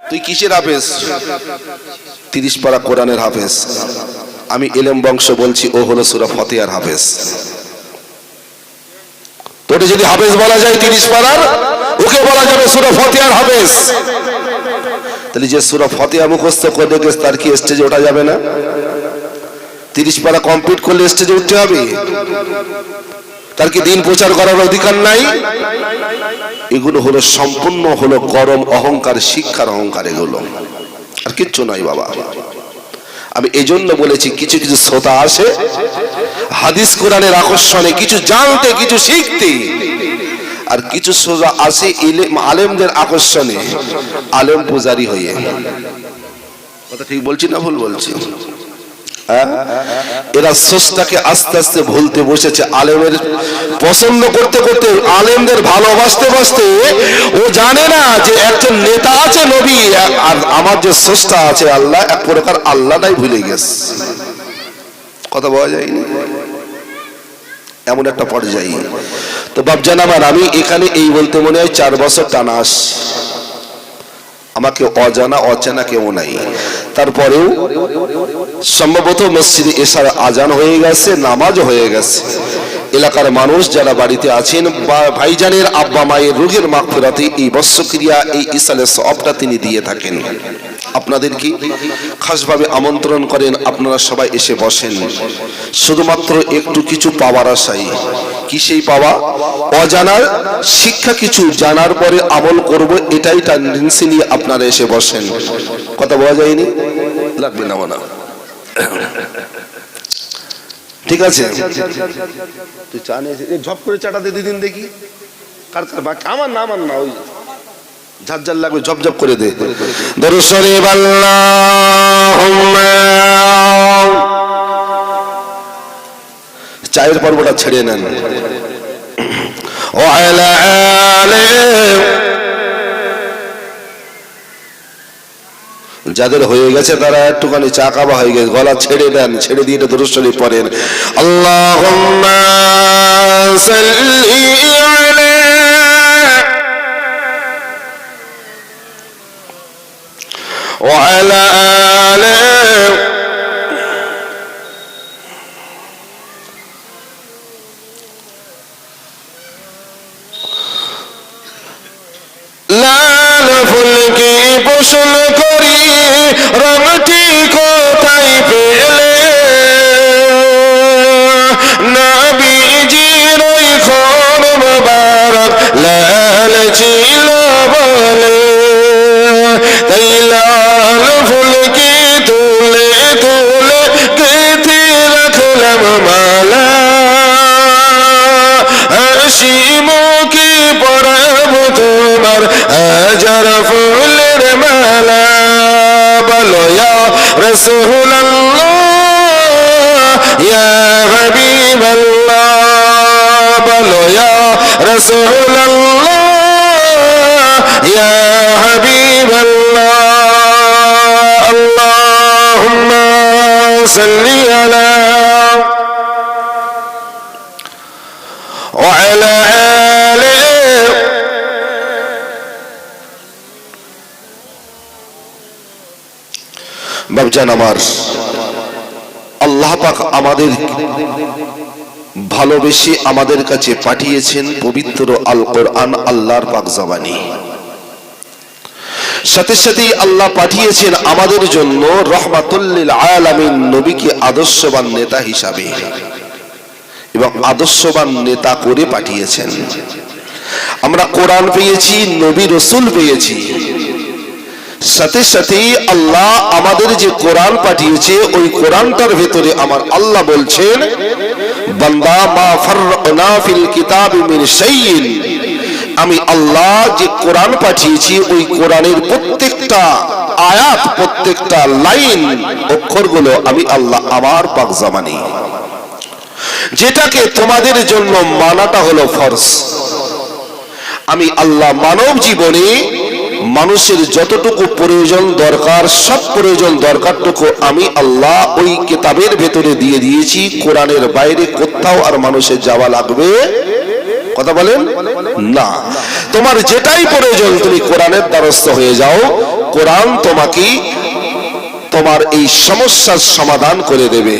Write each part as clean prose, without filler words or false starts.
তুই কিসের হাফেজ? 30 পারা কোরআনের হাফেজ। আমি ইলম বংশ বলছি, ও হলো সূরা ফাতিহার হাফেজ। তোকে যদি হাফেজ বলা যায় 30 পারার, ওকে বলা যাবে সূরা ফাতিহার হাফেজ। তাহলে যে সূরা ফাতিহা মুখস্থ করে গেছে তার কি স্টেজে ওঠা যাবে না? 30 পারা কমপ্লিট করলে স্টেজে উঠতে হবে? তার কি দিন প্রচার করার অধিকার নাই? এগুলো হলো সম্পূর্ণ হলো গরম অহংকার, শিক্ষার অহংকার, এগুলো আর কিচ্ছু নাই বাবা। আমি এই জন্য বলেছি, কিছু কিছু শ্রোতা আসে হাদিস কোরআনের আকর্ষণে কিছু জানতে, কিছু শিখতে, আর কিছু শ্রোতা আসে আলেমদের আকর্ষণে আলেম পূজারি হয়ে। কথা ঠিক বলছি না ভুল বলছি? এরা স্রষ্টাকে আস্তে আস্তে ভুলতে বসেছে। আলেমের পছন্দ করতে করতে, আলেমদের ভালোবাসতে বাসতে ও জানে না যে একজন নেতা আছে নবী, আর আমার যে স্রষ্টা আছে আল্লাহ, এক প্রকার আল্লাহটাই ভুলে গেছে। কথা বলা যায়নি, এমন একটা পর্যায়ে। তো বাপজান আমার, আমি এখানে এই বলতে মনে হয় 4 বছর টানা আসছি। আমাকে অজানা অচেনা কেউ নাই। তারপরেও সম্ভবত মসজিদে এশার আজান হয়ে গেছে, নামাজ হয়ে গেছে। এলাকার মানুষ যারা বাড়িতে আছেন বা ভাইজানের আব্বা মায়ের রোগের মাগফিরাতে এই বৎসক্রিয়া, এই ইসালের সওয়াবটা তিনি দিয়ে থাকেন। আপনাদের কি খাসভাবে আমন্ত্রণ করেন, আপনারা সবাই এসে বসেন, শুধুমাত্র একটু কিছু পাওয়ার আশায়। কি সেই পাওয়া? অজানার শিক্ষা কিছু জানার পরে আমল করব, এটাই টেন্ডেন্সি নিয়ে আপনারা এসে বসেন। কথা বলা যায়নি? লাগবে না মানা, ঠিক আছে? তুই চা নিয়ে ঝপ করে চাটা দে দিন দেখি। কার কার বাকি? আমার না, আমার না, ওই ঝাঁঝাল লাগবে, ঝপ ঝপ করে দে। দরুদ শরীফ আল্লাহুম্মা। চায়ের পর্বটা ছেড়ে নেন। ওয়া আলা আলিহি। যাদের হয়ে গেছে তারা একটুখানি চা কাবা হয়ে গেছে, গলা ছেড়ে দেন, ছেড়ে দিয়ে দরুদ শরীফ পড়েন। আল্লাহুম্মা সাল্লি আলা ওয়া আলা আলিহি লাল ফুলকে বসল করি রংটি কোথায় পেলে, নবীজির ওই খোর মোবারক লাল ছিল বলে, তাই লাল ফুলকে তুলে তুলে গেঁথে রাখলাম মালা, হাসি মুখে পরাবো তোমার হাজার ফুলের মালা। বলো ইয়া রাসূলুল্লাহ ইয়া হাবিবাল্লাহ, বলো ইয়া রাসূলুল্লাহ ইয়া হাবিবাল্লাহ। আল্লাহুম্মা সাল্লি আলা ওয়া আলা আলিহি। বাপজান আমার, আল্লাহ পাক আমাদের ভালোবেসে আমাদের কাছে পাঠিয়েছেন পবিত্র আল কোরআন, আল্লাহর পাক জবানি। সাথে সাথেই আল্লাহ পাঠিয়েছেন আমাদের জন্য রহমাতুল লিল আলামিন নবীকে আদর্শবান নেতা হিসাবে, এবং আদর্শবান নেতা করে পাঠিয়েছেন। আমরা কোরআন পেয়েছি, নবী রাসূল পেয়েছি। সাথে সাথে আল্লাহ আমাদের যে কোরআন পাঠিয়েছে, ওই কোরআনটার ভেতরে আমার আল্লাহ বলছেন, বান্দা মা ফাররানা ফিল কিতাবি মিন শাইইন, আমি আল্লাহ যে কোরআন পাঠিয়েছি ওই কোরআনের প্রত্যেকটা আয়াত, প্রত্যেকটা লাইন, অক্ষরগুলো আমি আল্লাহ আমার পাক জবানি। যেটাকে তোমাদের জন্য মানাটা হলো ফরজ। আমি আল্লাহ মানব জীবনে মানুষের যতটুকু প্রয়োজন দরকার, সব প্রয়োজন দরকারটুকু আমি আল্লাহ ওই কিতাবের ভেতরে দিয়ে দিয়েছি। কোরআনের বাইরে কোথাও আর মানুষের যাওয়া লাগবে কথা বলেন না। তোমার যেটাই প্রয়োজন তুমি কোরআনের দ্বারস্থ হয়ে যাও, কোরআন তোমাকে তোমার এই সমস্যার সমাধান করে দেবে।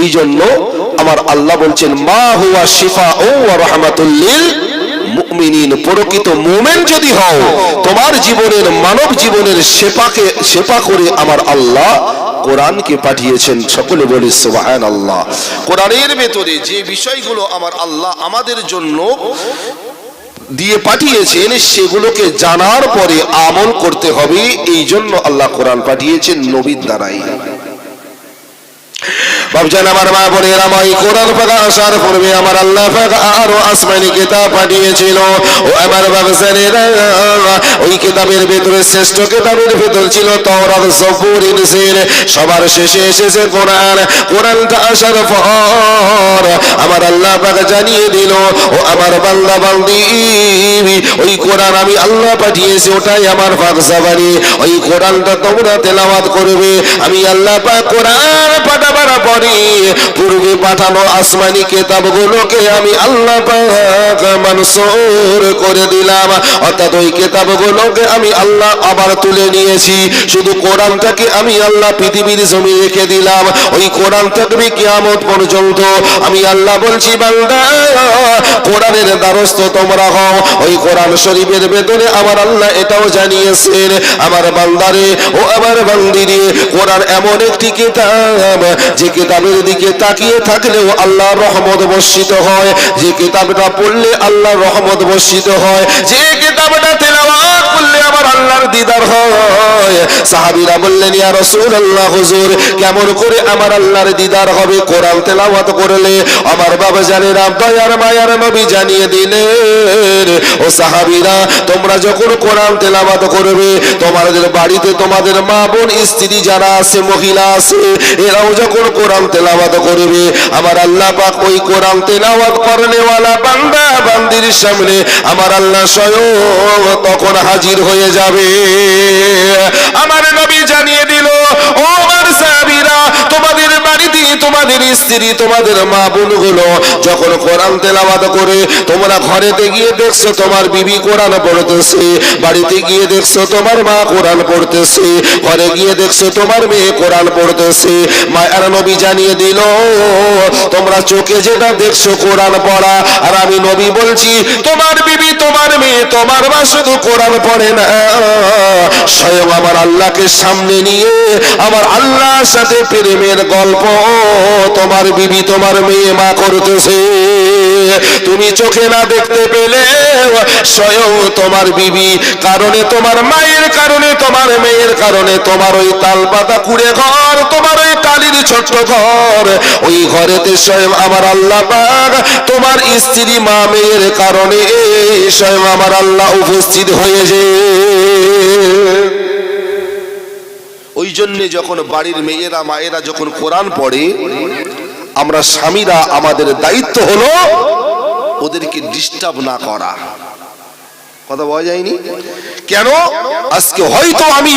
এই জন্য আমার আল্লাহ বলছেন মা হুয়া শিফাউ ওয়া রাহমাতুল লিল মুমিনিন, প্রকৃত মুমিন যদি হও তোমার জীবনের মানব জীবনের সেবা করে আমার আল্লাহ কোরআনকে পাঠিয়েছেন। সকলে বলি সুবহানাল্লাহ। কোরআনের ভেতরে যে বিষয়গুলো আমার আল্লাহ আমাদের জন্য দিয়ে পাঠিয়েছেন সেগুলোকে জানার পরে আমল করতে হবে। এই জন্য আল্লাহ কোরআন পাঠিয়েছেন নবীর দ্বারাই। বাবজান আমার মা বোনেরা, এই কোরআন পাক আসার পূর্বে আমার আল্লাহ পাক আরো আসমানি কিতাব পাঠিয়েছিল। ও আমার বাবজানেরা, ওই কিতাবের ভিতরে শ্রেষ্ঠ কিতাবের ভিতর ছিল তাওরাত, জবুর, ইনজিল, সবার শেষে এসেছে কোরআন। কোরআনটা আসার পর আমার আল্লাহ পাক জানিয়ে দিল, ও আমার বান্দা বান্দি, ওই কোরআন আমি আল্লাহ পাঠিয়েছি, ওটাই আমার পাক জবানি। ওই কোরআনটা তোমরা তেলাওয়াত করবে। আমি আল্লাহ পাক কোরআন পাঠাবার পরে পূর্বে পাঠানো আসমানি কিতাবগুলোকে আমি আল্লাহ পাক মনসুর করে দিলাম, অর্থাৎ ওই কিতাবগুলোকে আমি আল্লাহ আবার তুলে নিয়েছি। শুধু কোরআনটাকে আমি আল্লাহ পৃথিবীর জমি রেখে দিলাম। ওই কোরআন থাকবে কিয়ামত পর্যন্ত। আমি আল্লাহ বলছি বান্দা, কোরআনের দ্বারস্থ তোমরা হও। ওই কোরআন শরীফের ভেতরে আমার আল্লাহ এটাও জানিয়েছেন, আমার বান্দারে ও আমার বান্দিরে, কোরআন এমন একটি কিতাব যে কিতাবের দিকে তাকিয়ে থাকলেও আল্লাহর রহমত বর্ষিত হয়, যে কিতাবটা পড়লে আল্লাহর রহমত বর্ষিত হয়, যে কিতাবটা তেলাওয়াত করলে আমার আল্লাহর দিদার হয়। সাহাবীরা বললেন ইয়া রাসূলুল্লাহ, হুজুর কেমন করে আমার আল্লাহর দিদার হবে কোরআন তেলাওয়াত করলে? আমার বাবা জানেন, দয়ার মায়ার নবী জানিয়ে দিলেন, ও সাহাবীরা তোমরা যখন কোরআন তেলাওয়াত করবে, তোমাদের বাড়িতে তোমাদের মা বোন স্ত্রী যারা আছে, মহিলা আছে, এরাও যখন কোরআন তেলাওয়াত করবে, আমার আল্লাহ পাক ওই কোরআন তেলাওয়াত করনেওয়ালা বান্দা বান্দির সামনে আমার আল্লাহ স্বয়ং তখন হাজির হয়ে যাবে। আমার নবী জানিয়ে দিল, ও আমার সাহাবীরা, তোমাদের বাড়িতে তোমাদের স্ত্রী তোমাদের মা বোনগুলো যখন কোরআন তেলাওয়াত করে, তোমরা ঘরেতে গিয়ে দেখছো তোমার বিবি কোরআন পড়তেছে, বাড়িতে গিয়ে দেখছো তোমার মা কোরআন পড়তেছে, ঘরে গিয়ে দেখছো তোমার মেয়ে কোরআন পড়তেছে। মায়ের নবী জানিয়ে দিল, তোমরা চোখে যেটা দেখছো কোরআন পড়া, আর আমি নবী বলছি তোমার বিবি তোমার মেয়ে তোমার মা শুধু কোরআন পড়ে না, স্বয়ং আমার আল্লাহকে সামনে নিয়ে আমার আল্লাহর সাথে প্রেমের গল্প তোমার বিবি তোমার মেয়ে মা করতেছে। তুমি চোখে না দেখতে পেলে স্বয়ং তোমার বিবি কারণে, তোমার মায়ের কারণে, তোমার মেয়ের কারণে, তোমার ওই তালপাতা কুড়ে ঘর, তোমার ওই টালির ছোট্ট ঘর, ওই ঘরেতে স্বয়ং আমার আল্লাহ পাক তোমার স্ত্রী মা মেয়ের কারণে স্বয়ং আমার আল্লাহ উপস্থিত হয়েছে। ওই জন্য যখন বাড়ির মেয়েরা মায়েরা যখন কোরআন পড়ে, আমরা স্বামীরা আমাদের দায়িত্ব হলো ওদেরকে ডিস্টার্ব না করা। কথা বলা যায়নি কেন? আজকে হয়তো আমি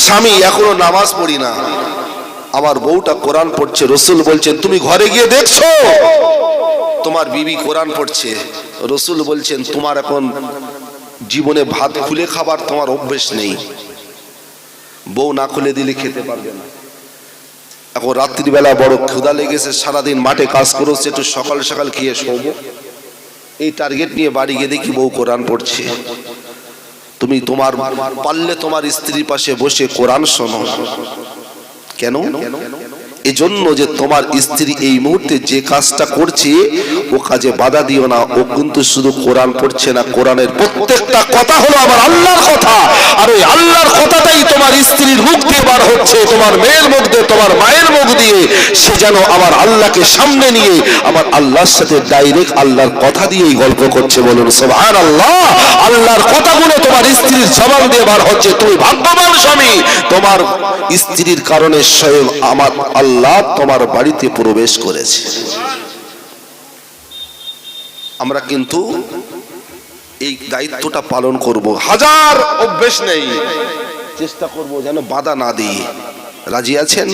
স্বামী এখনো নামাজ পড়ি না, আমার বউটা কোরআন পড়ছে, রসুল বলছেন তুমি ঘরে গিয়ে দেখছো তোমার বিবি কোরআন পড়ছে, রসুল বলছেন তোমার এখন জীবনে ভাত খুলে খাবার তোমার অভ্যেস নেই, বউ না খুলে দিলে খেতে পারবে না। এখন রাত্রিবেলা বড় ক্ষুধা লেগেছে, সারাদিন মাঠে কাজ করেছে, একটু সকাল সকাল খেয়ে শোবো, এই টার্গেট নিয়ে বাড়ি গিয়ে দেখি বউ কোরআন পড়ছে। তুমি তোমার পারলে তোমার স্ত্রীর পাশে বসে কোরআন শোনো। কেন? এজন্য যে তোমার স্ত্রী এই মুহূর্তে যে কাজটা করছে ও কাজে বাধা দিও না। ও কিন্তু শুধু কোরআন পড়ছে না, কোরআনের প্রত্যেকটা কথা হলো আমার আল্লাহর কথা, আর ওই আল্লাহর কথাটাই তোমার স্ত্রীর মুখ দিয়ে বার হচ্ছে, তোমার মেয়ের মুখ দিয়ে, তোমার মায়ের মুখ দিয়ে। সে যেন আমার আল্লাহকে সামনে নিয়ে আমার আল্লাহর সাথে ডাইরেক্ট আল্লাহর কথা দিয়েই গল্প করছে। বলুন সুবহানাল্লাহ। আল্লাহর কথাগুলো তোমার স্ত্রীর জবান দিয়ে বার হচ্ছে। তুমি ভাগ্যবান স্বামী, তোমার স্ত্রীর কারণে স্বয়ং আমার আল্লাহ তোমার বাড়িতে প্রবেশ করেছে। আমরা কিন্তু এই দায়িত্বটা পালন করব। হাজার অভ্যেস নেই, চেষ্টা করব যেন বাধা না দিই। রাজি আছেন?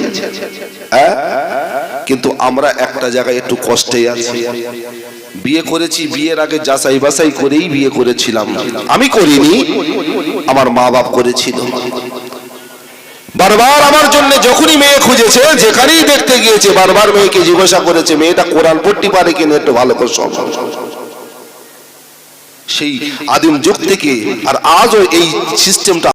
কিন্তু আমরা একটা জায়গায় একটু কষ্টে আছি। বিয়ে করেছি, বিয়ের আগে যাচাই বাছাই করেই বিয়ে করেছিলাম। আমি করিনি, আমার মা বাপ করেছিল। বারবার আমার জন্য যখনই মেয়ে খুঁজেছে, যেখানেই দেখতে গিয়েছে, বারবার মেয়েকে জিজ্ঞাসা করেছে মেয়েটা কোরআন পড়তে পারে কিনা, একটু ভালো করে শোন। সেই আদিম যুগ থেকে আর আজও এই সিস্টেমটা